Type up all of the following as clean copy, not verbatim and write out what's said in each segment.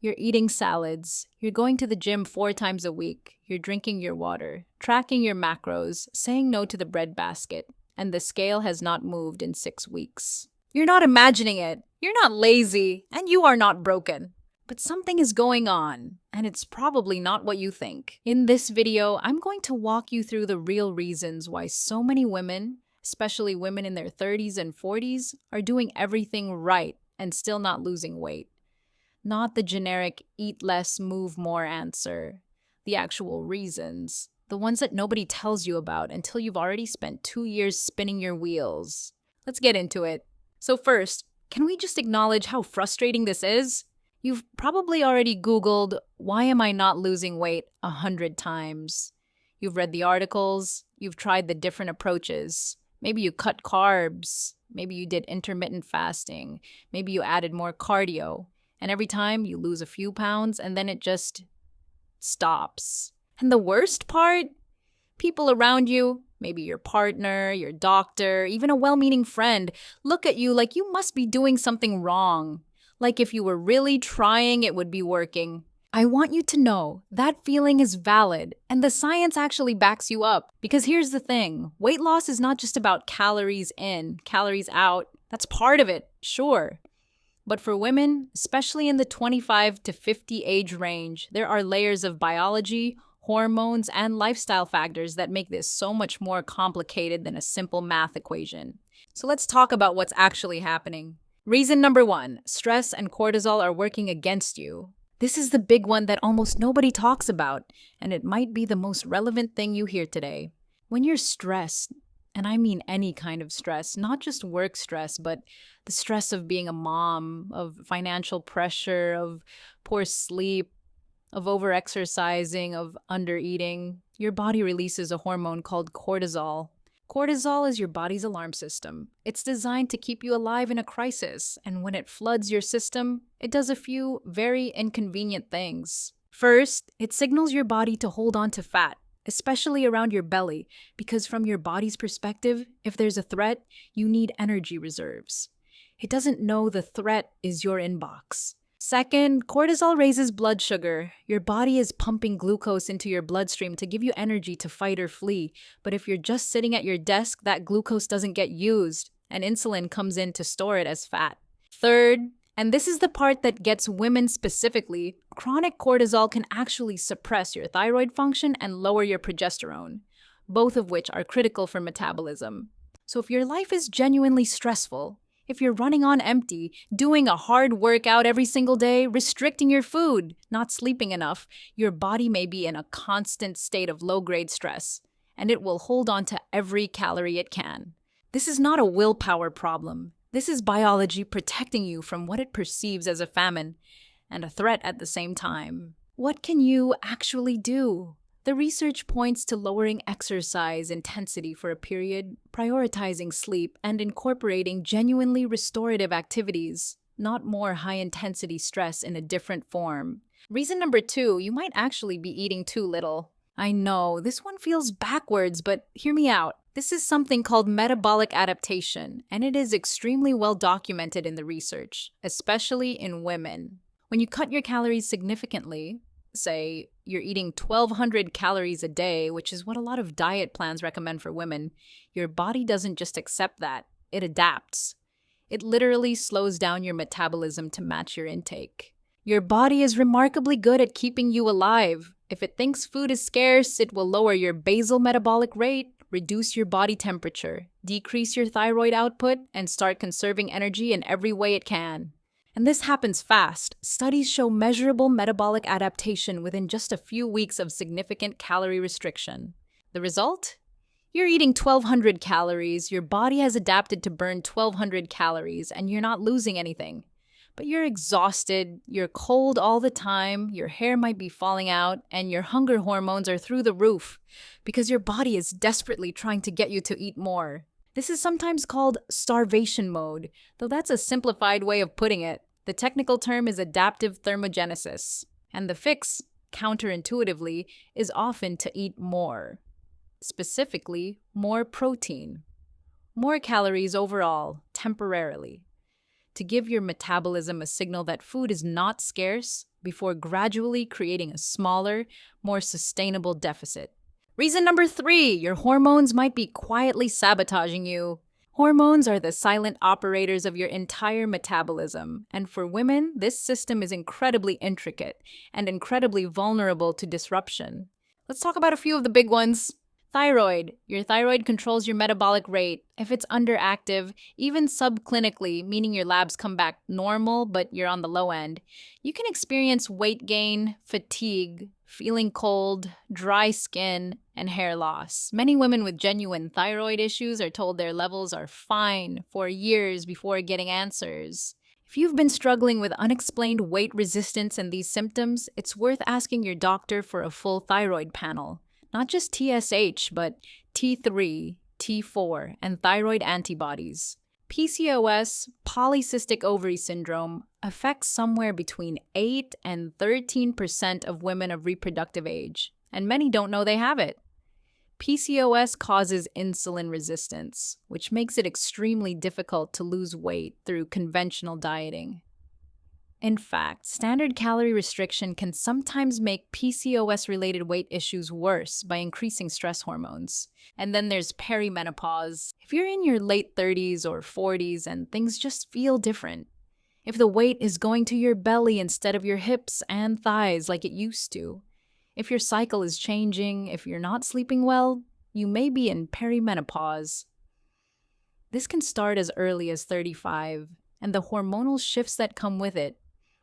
You're eating salads, you're going to the gym 4 times a week, you're drinking your water, tracking your macros, saying no to the bread basket, and the scale has not moved in 6 weeks. You're not imagining it, you're not lazy, and you are not broken. But something is going on, and it's probably not what you think. In this video, I'm going to walk you through the real reasons why so many women, especially women in their 30s and 40s, are doing everything right and still not losing weight. Not the generic eat less, move more answer. The actual reasons. The ones that nobody tells you about until you've already spent 2 years spinning your wheels. Let's get into it. So first, can we just acknowledge how frustrating this is? You've probably already Googled, why am I not losing weight 100 times? You've read the articles, you've tried the different approaches. Maybe you cut carbs, maybe you did intermittent fasting, maybe you added more cardio. And every time you lose a few pounds and then it just stops. And the worst part? People around you, maybe your partner, your doctor, even a well-meaning friend, look at you like you must be doing something wrong. Like if you were really trying, it would be working. I want you to know that feeling is valid and the science actually backs you up. Because here's the thing, weight loss is not just about calories in, calories out. That's part of it, sure. But for women, especially in the 25 to 50 age range, there are layers of biology, hormones, and lifestyle factors that make this so much more complicated than a simple math equation. So let's talk about what's actually happening. Reason number 1, stress and cortisol are working against you. This is the big one that almost nobody talks about, and it might be the most relevant thing you hear today. When you're stressed, and I mean any kind of stress, not just work stress, but the stress of being a mom, of financial pressure, of poor sleep, of overexercising, of undereating, your body releases a hormone called cortisol. Cortisol is your body's alarm system. It's designed to keep you alive in a crisis, and when it floods your system, it does a few very inconvenient things. First, it signals your body to hold on to fat, especially around your belly, because from your body's perspective, if there's a threat, you need energy reserves. It doesn't know the threat is your inbox. Second, cortisol raises blood sugar. Your body is pumping glucose into your bloodstream to give you energy to fight or flee. But if you're just sitting at your desk, that glucose doesn't get used, and insulin comes in to store it as fat. Third, and this is the part that gets women specifically, chronic cortisol can actually suppress your thyroid function and lower your progesterone, both of which are critical for metabolism. So if your life is genuinely stressful, if you're running on empty, doing a hard workout every single day, restricting your food, not sleeping enough, your body may be in a constant state of low-grade stress, and it will hold on to every calorie it can. This is not a willpower problem. This is biology protecting you from what it perceives as a famine and a threat at the same time. What can you actually do? The research points to lowering exercise intensity for a period, prioritizing sleep, and incorporating genuinely restorative activities, not more high-intensity stress in a different form. Reason number 2, you might actually be eating too little. I know, this one feels backwards, but hear me out. This is something called metabolic adaptation, and it is extremely well documented in the research, especially in women. When you cut your calories significantly, say you're eating 1,200 calories a day, which is what a lot of diet plans recommend for women, your body doesn't just accept that, it adapts. It literally slows down your metabolism to match your intake. Your body is remarkably good at keeping you alive. If it thinks food is scarce, it will lower your basal metabolic rate, reduce your body temperature, decrease your thyroid output, and start conserving energy in every way it can. And this happens fast. Studies show measurable metabolic adaptation within just a few weeks of significant calorie restriction. The result? You're eating 1,200 calories, your body has adapted to burn 1,200 calories, and you're not losing anything. But you're exhausted, you're cold all the time, your hair might be falling out, and your hunger hormones are through the roof because your body is desperately trying to get you to eat more. This is sometimes called starvation mode, though that's a simplified way of putting it. The technical term is adaptive thermogenesis, and the fix, counterintuitively, is often to eat more. Specifically, more protein. More calories overall, temporarily. to give your metabolism a signal that food is not scarce before gradually creating a smaller, more sustainable deficit. Reason number 3, your hormones might be quietly sabotaging you. Hormones are the silent operators of your entire metabolism, and for women, this system is incredibly intricate and incredibly vulnerable to disruption. Let's talk about a few of the big ones. Thyroid. Your thyroid controls your metabolic rate. If it's underactive, even subclinically, meaning your labs come back normal but you're on the low end, you can experience weight gain, fatigue, feeling cold, dry skin, and hair loss. Many women with genuine thyroid issues are told their levels are fine for years before getting answers. If you've been struggling with unexplained weight resistance and these symptoms, it's worth asking your doctor for a full thyroid panel. Not just TSH, but T3, T4, and thyroid antibodies. PCOS, polycystic ovary syndrome, affects somewhere between 8 and 13% of women of reproductive age, and many don't know they have it. PCOS causes insulin resistance, which makes it extremely difficult to lose weight through conventional dieting. In fact, standard calorie restriction can sometimes make PCOS-related weight issues worse by increasing stress hormones. And then there's perimenopause. If you're in your late 30s or 40s and things just feel different, if the weight is going to your belly instead of your hips and thighs like it used to, if your cycle is changing, if you're not sleeping well, you may be in perimenopause. This can start as early as 35, and the hormonal shifts that come with it,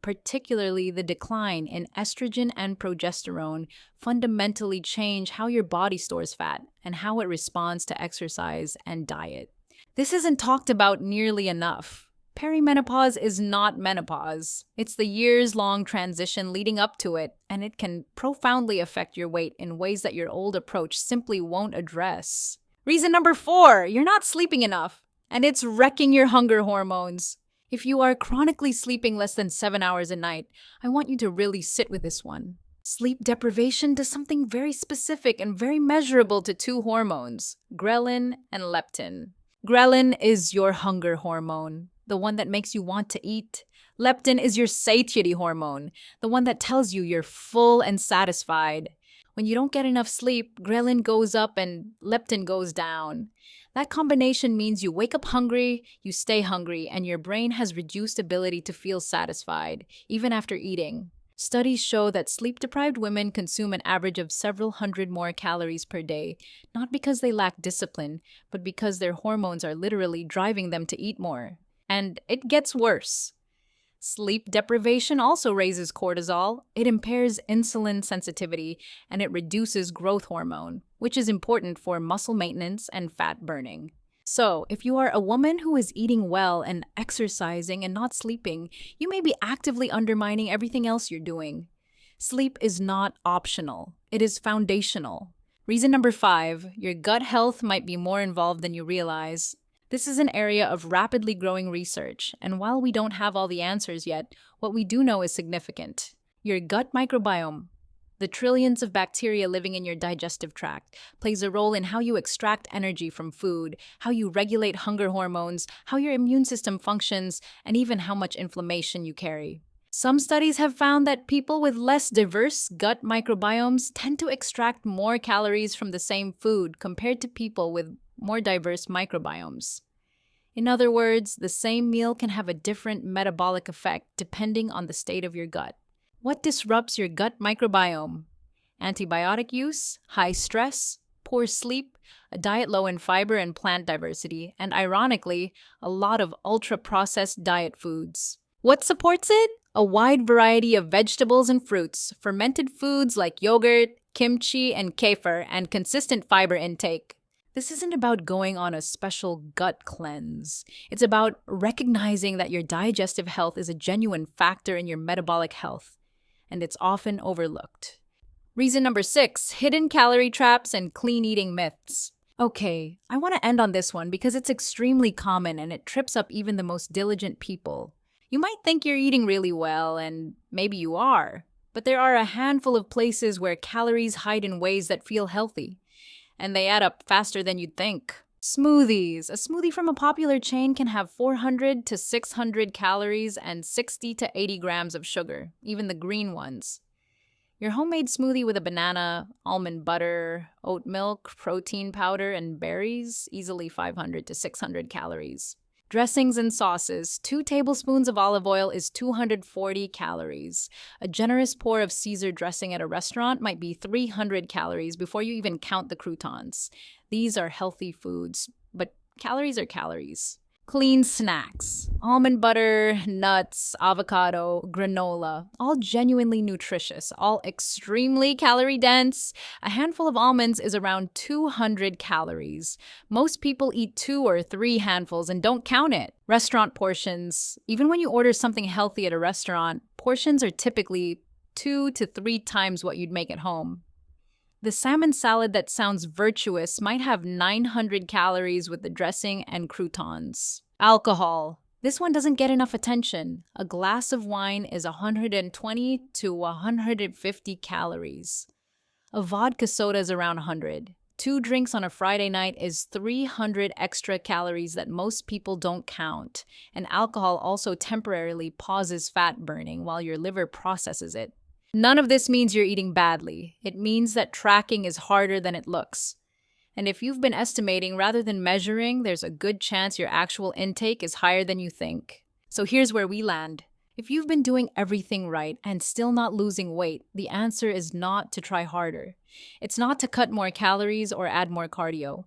particularly the decline in estrogen and progesterone, fundamentally change how your body stores fat and how it responds to exercise and diet. This isn't talked about nearly enough. Perimenopause is not menopause. It's the years-long transition leading up to it, and it can profoundly affect your weight in ways that your old approach simply won't address. Reason number 4, you're not sleeping enough, and it's wrecking your hunger hormones. If you are chronically sleeping less than 7 hours a night, I want you to really sit with this one. Sleep deprivation does something very specific and very measurable to 2 hormones, ghrelin and leptin. Ghrelin is your hunger hormone, the one that makes you want to eat. Leptin is your satiety hormone, the one that tells you you're full and satisfied. When you don't get enough sleep, ghrelin goes up and leptin goes down. That combination means you wake up hungry, you stay hungry, and your brain has reduced ability to feel satisfied, even after eating. Studies show that sleep-deprived women consume an average of several hundred more calories per day, not because they lack discipline, but because their hormones are literally driving them to eat more. And it gets worse. Sleep deprivation also raises cortisol, it impairs insulin sensitivity, and it reduces growth hormone, which is important for muscle maintenance and fat burning. So, if you are a woman who is eating well and exercising and not sleeping, you may be actively undermining everything else you're doing. Sleep is not optional, it is foundational. Reason number 5, your gut health might be more involved than you realize. This is an area of rapidly growing research, and while we don't have all the answers yet, what we do know is significant. Your gut microbiome, the trillions of bacteria living in your digestive tract, plays a role in how you extract energy from food, how you regulate hunger hormones, how your immune system functions, and even how much inflammation you carry. Some studies have found that people with less diverse gut microbiomes tend to extract more calories from the same food compared to people with more diverse microbiomes. In other words, the same meal can have a different metabolic effect depending on the state of your gut. What disrupts your gut microbiome? Antibiotic use, high stress, poor sleep, a diet low in fiber and plant diversity, and ironically, a lot of ultra-processed diet foods. What supports it? A wide variety of vegetables and fruits, fermented foods like yogurt, kimchi, and kefir, and consistent fiber intake. This isn't about going on a special gut cleanse. It's about recognizing that your digestive health is a genuine factor in your metabolic health, and it's often overlooked. Reason number 6, hidden calorie traps and clean eating myths. Okay, I want to end on this one because it's extremely common and it trips up even the most diligent people. You might think you're eating really well, and maybe you are, but there are a handful of places where calories hide in ways that feel healthy, and they add up faster than you'd think. Smoothies. A smoothie from a popular chain can have 400 to 600 calories and 60 to 80 grams of sugar, even the green ones. Your homemade smoothie with a banana, almond butter, oat milk, protein powder, and berries, easily 500 to 600 calories. Dressings and sauces. 2 tablespoons of olive oil is 240 calories. A generous pour of Caesar dressing at a restaurant might be 300 calories before you even count the croutons. These are healthy foods, but calories are calories. Clean snacks. Almond butter, nuts, avocado, granola, all genuinely nutritious, all extremely calorie dense. A handful of almonds is around 200 calories. Most people eat 2 or 3 handfuls and don't count it. Restaurant portions. Even when you order something healthy at a restaurant, portions are typically 2 to 3 times what you'd make at home. The salmon salad that sounds virtuous might have 900 calories with the dressing and croutons. Alcohol. This one doesn't get enough attention. A glass of wine is 120 to 150 calories. A vodka soda is around 100. 2 drinks on a Friday night is 300 extra calories that most people don't count. And alcohol also temporarily pauses fat burning while your liver processes it. None of this means you're eating badly. It means that tracking is harder than it looks. And if you've been estimating rather than measuring, there's a good chance your actual intake is higher than you think. So here's where we land. If you've been doing everything right and still not losing weight, the answer is not to try harder. It's not to cut more calories or add more cardio.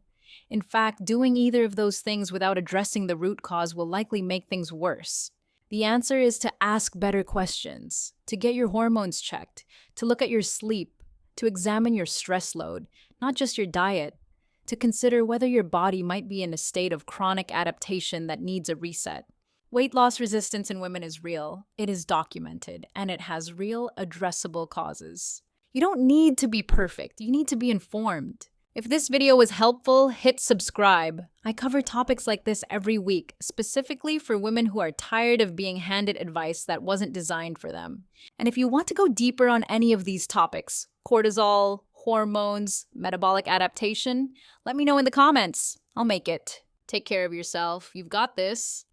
In fact, doing either of those things without addressing the root cause will likely make things worse. The answer is to ask better questions, to get your hormones checked, to look at your sleep, to examine your stress load, not just your diet, to consider whether your body might be in a state of chronic adaptation that needs a reset. Weight loss resistance in women is real, it is documented, and it has real addressable causes. You don't need to be perfect, you need to be informed. If this video was helpful, hit subscribe. I cover topics like this every week, specifically for women who are tired of being handed advice that wasn't designed for them. And if you want to go deeper on any of these topics, cortisol, hormones, metabolic adaptation, let me know in the comments. I'll make it. Take care of yourself. You've got this.